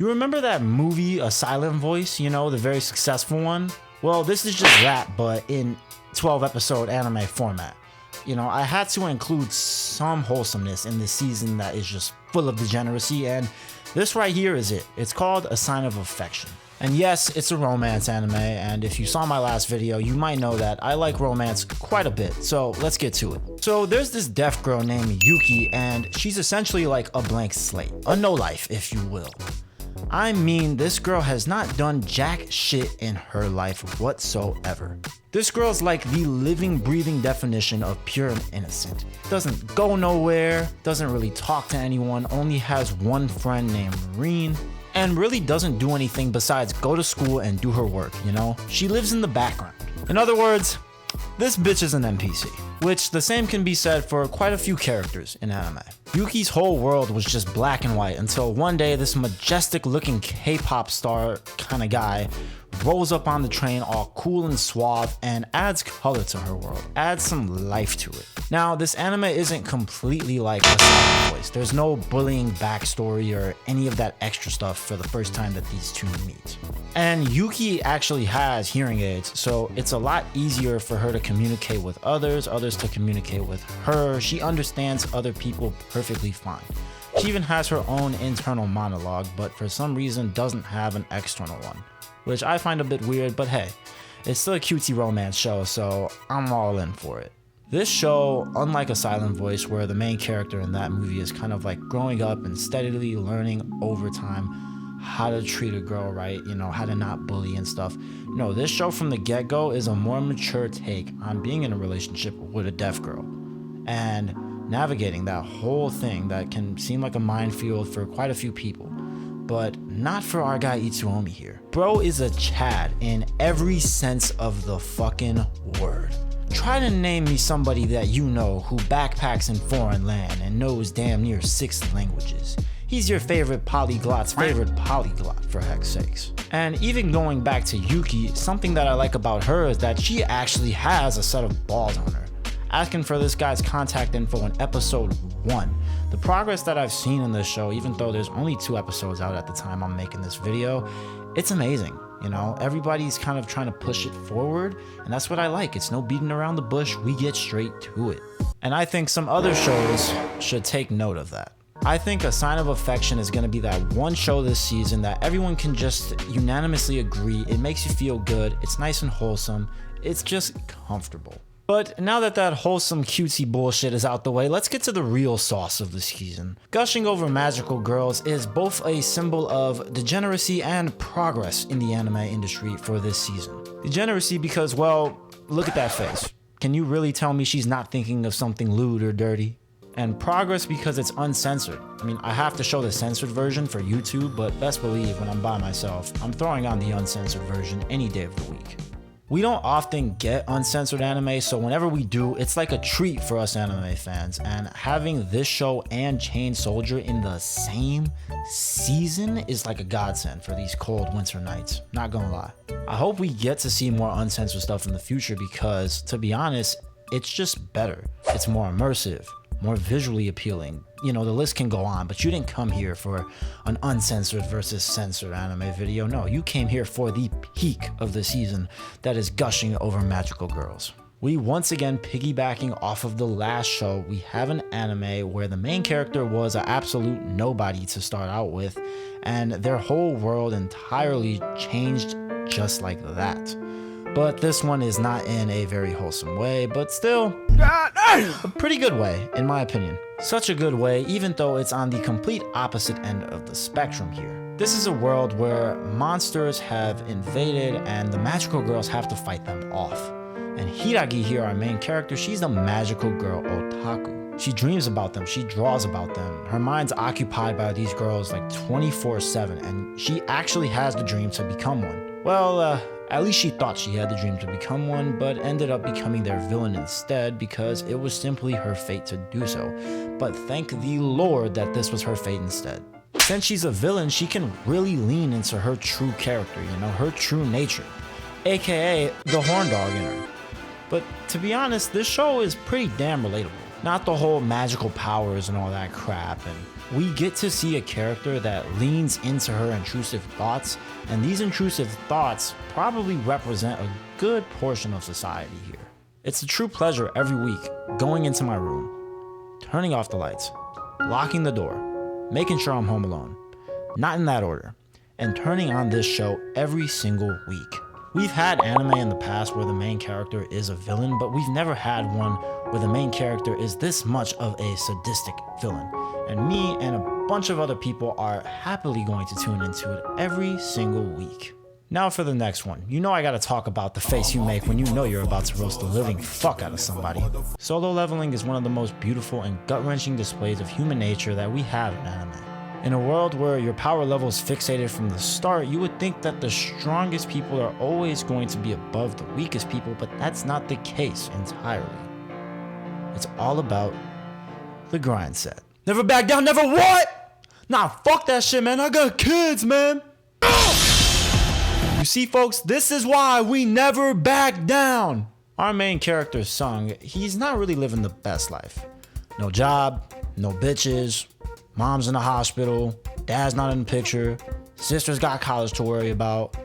You remember that movie, A Silent Voice, you know, the very successful one? Well, this is just that, but in 12 episode anime format. You know, I had to include some wholesomeness in this season that is just full of degeneracy, and this right here is it. It's called A Sign of Affection. And yes, it's a romance anime, and if you saw my last video, you might know that I like romance quite a bit, so let's get to it. So there's this deaf girl named Yuki, and she's essentially like a blank slate, a no-life, if you will. I mean, this girl has not done jack shit in her life whatsoever. This girl's like the living, breathing definition of pure and innocent. Doesn't go nowhere, doesn't really talk to anyone, only has one friend named Marine, and really doesn't do anything besides go to school and do her work, you know? She lives in the background. In other words, this bitch is an NPC, which the same can be said for quite a few characters in anime. Yuki's whole world was just black and white until one day this majestic looking K-pop star kind of guy rolls up on the train all cool and suave and adds color to her world, adds some life to it. Now, this anime isn't completely like A Silent Voice. There's no bullying backstory or any of that extra stuff for the first time that these two meet. And Yuki actually has hearing aids, so it's a lot easier for her to communicate with others to communicate with her. She understands other people perfectly fine. She even has her own internal monologue, but for some reason doesn't have an external one, which I find a bit weird, but hey, it's still a cutesy romance show, so I'm all in for it. This show, unlike A Silent Voice, where the main character in that movie is kind of like growing up and steadily learning over time how to treat a girl right, you know, how to not bully and stuff. No, this show from the get-go is a more mature take on being in a relationship with a deaf girl and navigating that whole thing that can seem like a minefield for quite a few people, but not for our guy Itsuomi here. Bro is a Chad in every sense of the fucking word. Try to name me somebody that you know who backpacks in foreign land and knows damn near 6 languages. He's your favorite polyglot's favorite polyglot, for heck's sakes. And even going back to Yuki, something that I like about her is that she actually has a set of balls on her. Asking for this guy's contact info in episode 1. The progress that I've seen in this show, even though there's only 2 episodes out at the time I'm making this video, it's amazing. You know, everybody's kind of trying to push it forward, and that's what I like. It's no beating around the bush, we get straight to it. And I think some other shows should take note of that. I think A Sign of Affection is going to be that one show this season that everyone can just unanimously agree it makes you feel good, it's nice and wholesome, it's just comfortable. But now that that wholesome cutesy bullshit is out the way, let's get to the real sauce of the season. Gushing over magical girls is both a symbol of degeneracy and progress in the anime industry for this season. Degeneracy because, well, look at that face. Can you really tell me she's not thinking of something lewd or dirty? And progress because it's uncensored. I mean, I have to show the censored version for YouTube, but best believe when I'm by myself, I'm throwing on the uncensored version any day of the week. We don't often get uncensored anime, so whenever we do, it's like a treat for us anime fans, and having this show and Chain Soldier in the same season is like a godsend for these cold winter nights, not gonna lie. I hope we get to see more uncensored stuff in the future because, to be honest, it's just better. It's more immersive, more visually appealing. You know, the list can go on, but you didn't come here for an uncensored versus censored anime video. No, you came here for the peak of the season that is gushing over magical girls. We once again piggybacking off of the last show, we have an anime where the main character was an absolute nobody to start out with, and their whole world entirely changed just like that. But this one is not in a very wholesome way, but still a pretty good way, in my opinion. Such a good way, even though it's on the complete opposite end of the spectrum here. This is a world where monsters have invaded and the magical girls have to fight them off. And Hiragi here, our main character, she's the magical girl otaku. She dreams about them, she draws about them. Her mind's occupied by these girls like 24/7, and she actually has the dream to become one. Well, at least she thought she had the dream to become one, but ended up becoming their villain instead because it was simply her fate to do so. But thank the Lord that this was her fate instead. Since she's a villain, she can really lean into her true character, you know, her true nature, aka the horn dog in her. But to be honest, this show is pretty damn relatable. Not the whole magical powers and all that crap, and we get to see a character that leans into her intrusive thoughts, and these intrusive thoughts probably represent a good portion of society here. It's a true pleasure every week going into my room, turning off the lights, locking the door, making sure I'm home alone, not in that order, and turning on this show every single week. We've had anime in the past where the main character is a villain, but we've never had one where the main character is this much of a sadistic villain. And me and a bunch of other people are happily going to tune into it every single week. Now for the next one. You know I gotta talk about the face you make when you know you're about to roast the living fuck out of somebody. Solo Leveling is one of the most beautiful and gut-wrenching displays of human nature that we have in anime. In a world where your power level is fixated from the start, you would think that the strongest people are always going to be above the weakest people, but that's not the case entirely. It's all about the grind set. Never back down, never what? Nah, fuck that shit, man. I got kids, man. You see, folks, this is why we never back down. Our main character, Sung, he's not really living the best life. No job, no bitches, mom's in the hospital, dad's not in the picture, sister's got college to worry about.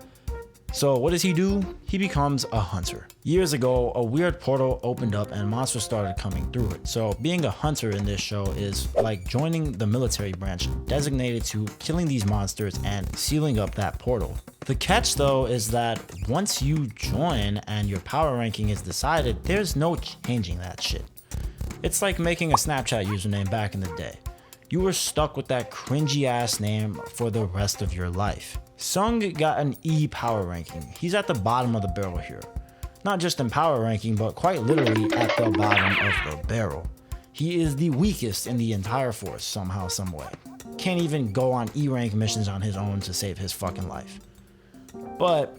So what does he do? He becomes a hunter. Years ago, a weird portal opened up and monsters started coming through it. So being a hunter in this show is like joining the military branch designated to killing these monsters and sealing up that portal. The catch though is that once you join and your power ranking is decided, there's no changing that shit. It's like making a Snapchat username back in the day. You were stuck with that cringy ass name for the rest of your life. Sung got an E power ranking. He's at the bottom of the barrel here. Not just in power ranking, but quite literally at the bottom of the barrel. He is the weakest in the entire force somehow, some way. Can't even go on E rank missions on his own to save his fucking life. But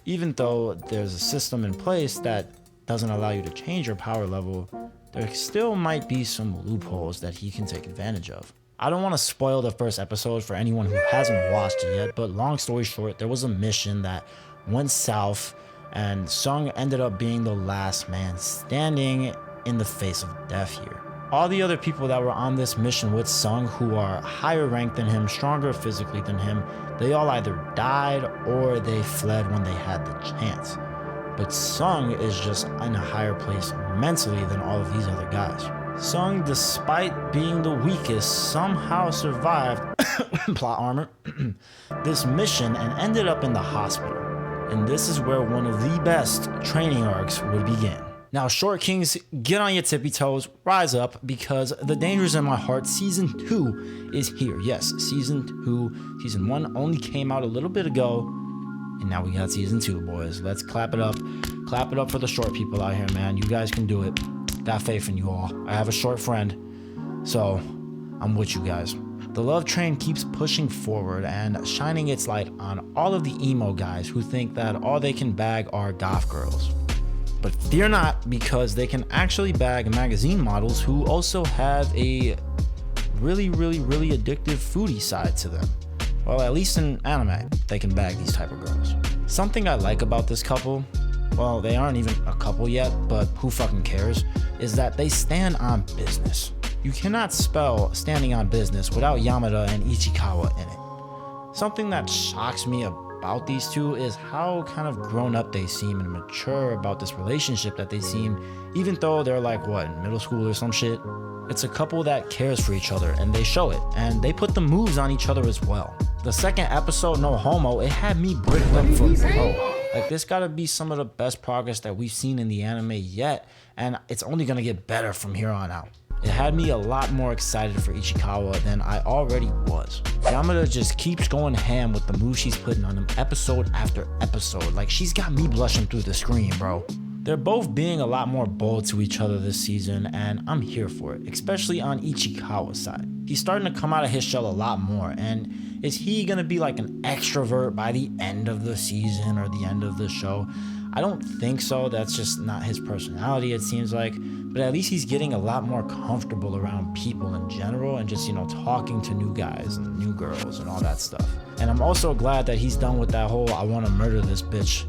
even though there's a system in place that doesn't allow you to change your power level, there still might be some loopholes that he can take advantage of. I don't want to spoil the first episode for anyone who hasn't watched it yet, but long story short, there was a mission that went south and Sung ended up being the last man standing in the face of death here. All the other people that were on this mission with Sung, who are higher ranked than him, stronger physically than him, they all either died or they fled when they had the chance. But Sung is just in a higher place mentally than all of these other guys. Sung, despite being the weakest, somehow survived plot armor this mission and ended up in the hospital. And this is where one of the best training arcs would begin. Now, Short Kings, get on your tippy toes, rise up, because The Dangers in My Heart Season 2 is here. Yes, Season 2. Season 1 only came out a little bit ago, and now we got Season 2, boys. Let's clap it up. Clap it up for the short people out here, man. You guys can do it. Got faith in you all. I have a short friend, so I'm with you guys. The love train keeps pushing forward and shining its light on all of the emo guys who think that all they can bag are goth girls. But fear not, because they can actually bag magazine models who also have a really addictive foodie side to them. Well, at least in anime, they can bag these type of girls. Something I like about this couple, well, they aren't even a couple yet, but who fucking cares, is that they stand on business. You cannot spell standing on business without Yamada and Ichikawa in it. Something that shocks me about these two is how kind of grown up they seem and mature about this relationship that they seem, even though they're like, what, in middle school or some shit? It's a couple that cares for each other, and they show it, and they put the moves on each other as well. The second episode, No Homo, it had me bricked up for bro. Like, this gotta be some of the best progress that we've seen in the anime yet, and it's only gonna get better from here on out. It had me a lot more excited for Ichikawa than I already was. Yamada just keeps going ham with the moves she's putting on him episode after episode. Like, she's got me blushing through the screen, bro. They're both being a lot more bold to each other this season, and I'm here for it, especially on Ichikawa's side. He's starting to come out of his shell a lot more, and is he gonna be like an extrovert by the end of the season or the end of the show? I don't think so. That's just not his personality, it seems like. But at least he's getting a lot more comfortable around people in general and just, talking to new guys and new girls and all that stuff. And I'm also glad that he's done with that whole I want to murder this bitch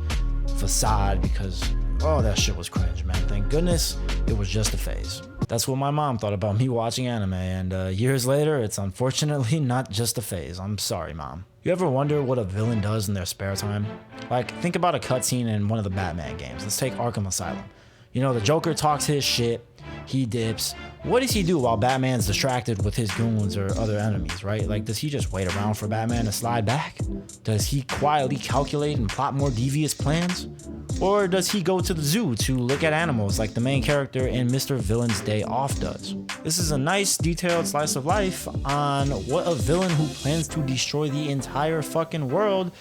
facade, because Oh, that shit was cringe, man. Thank goodness it was just a phase. That's what my mom thought about me watching anime, and years later, it's unfortunately not just a phase. I'm sorry, Mom. You ever wonder what a villain does in their spare time? Like, think about a cutscene in one of the Batman games. Let's take Arkham Asylum. You know, the Joker talks his shit, he dips. What does he do while Batman's distracted with his goons or other enemies, right? Like, does he just wait around for Batman to slide back? Does he quietly calculate and plot more devious plans? Or does he go to the zoo to look at animals like the main character in Mr. Villain's Day Off does? This is a nice, detailed slice of life on what a villain who plans to destroy the entire fucking world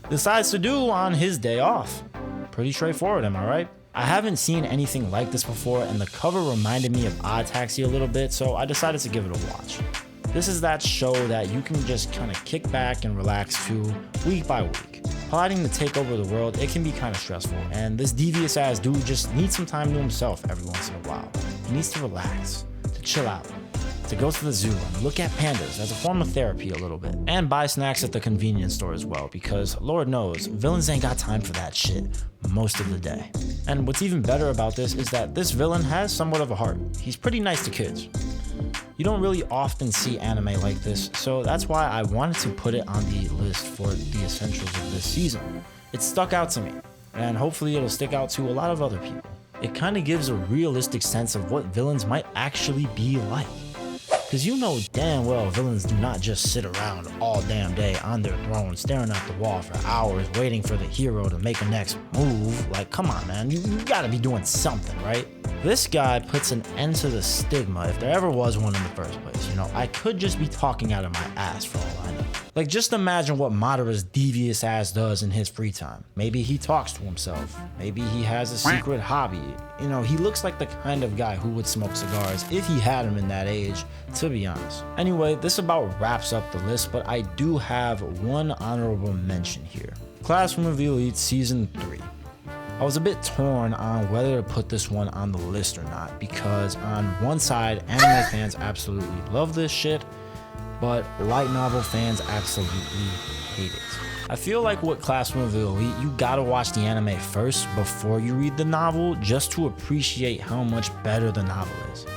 decides to do on his day off. Pretty straightforward, am I right? I haven't seen anything like this before, and the cover reminded me of Odd Taxi a little bit, so I decided to give it a watch. This is that show that you can just kind of kick back and relax to week by week. Plotting to take over the world, it can be kind of stressful, and this devious ass dude just needs some time to himself every once in a while. He needs to relax, to chill out, to go to the zoo and look at pandas as a form of therapy a little bit, and buy snacks at the convenience store as well, because Lord knows, villains ain't got time for that shit most of the day. And what's even better about this is that this villain has somewhat of a heart. He's pretty nice to kids. You don't really often see anime like this, so that's why I wanted to put it on the list for the essentials of this season. It stuck out to me, and hopefully it'll stick out to a lot of other people. It kind of gives a realistic sense of what villains might actually be like. Because you know damn well villains do not just sit around all damn day on their throne staring at the wall for hours waiting for the hero to make a next move. Like, come on, man, you gotta be doing something, right? This guy puts an end to the stigma, if there ever was one in the first place. You know, I could just be talking out of my ass for all I know. Like, just imagine what Madara's devious ass does in his free time. Maybe he talks to himself. Maybe he has a secret hobby. You know, he looks like the kind of guy who would smoke cigars if he had them in that age, to be honest. Anyway, this about wraps up the list, but I do have one honorable mention here. Classroom of the Elite Season 3. I was a bit torn on whether to put this one on the list or not, because on one side, anime fans absolutely love this shit, but light novel fans absolutely hate it. I feel like with Classroom of the Elite, you gotta watch the anime first before you read the novel just to appreciate how much better the novel is.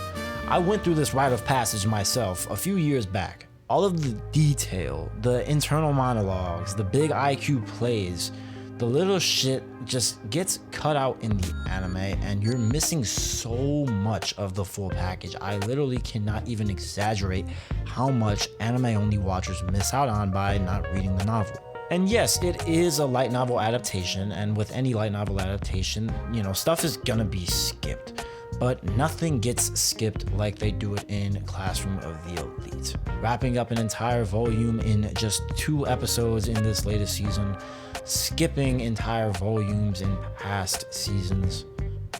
I went through this rite of passage myself a few years back. All of the detail, the internal monologues, the big IQ plays, the little shit just gets cut out in the anime, and you're missing so much of the full package. I literally cannot even exaggerate how much anime-only watchers miss out on by not reading the novel. And yes, it is a light novel adaptation, and with any light novel adaptation, you know, stuff is gonna be skipped. But nothing gets skipped like they do it in Classroom of the Elite. Wrapping up an entire volume in just 2 episodes in this latest season, skipping entire volumes in past seasons.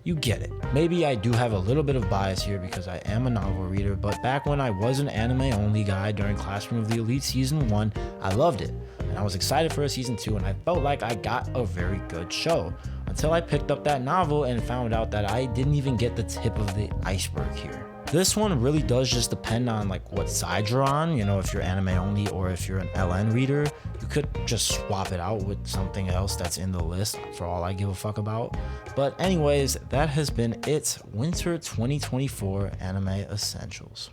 You get it. Maybe I do have a little bit of bias here because I am a novel reader, but back when I was an anime-only guy during Classroom of the Elite Season 1, I loved it. And I was excited for a Season 2, and I felt like I got a very good show. Until I picked up that novel and found out that I didn't even get the tip of the iceberg here. This one really does just depend on like what side you're on, you know, if you're anime only or if you're an LN reader. You could just swap it out with something else that's in the list for all I give a fuck about. But anyways, that has been it. Winter 2024 Anime Essentials.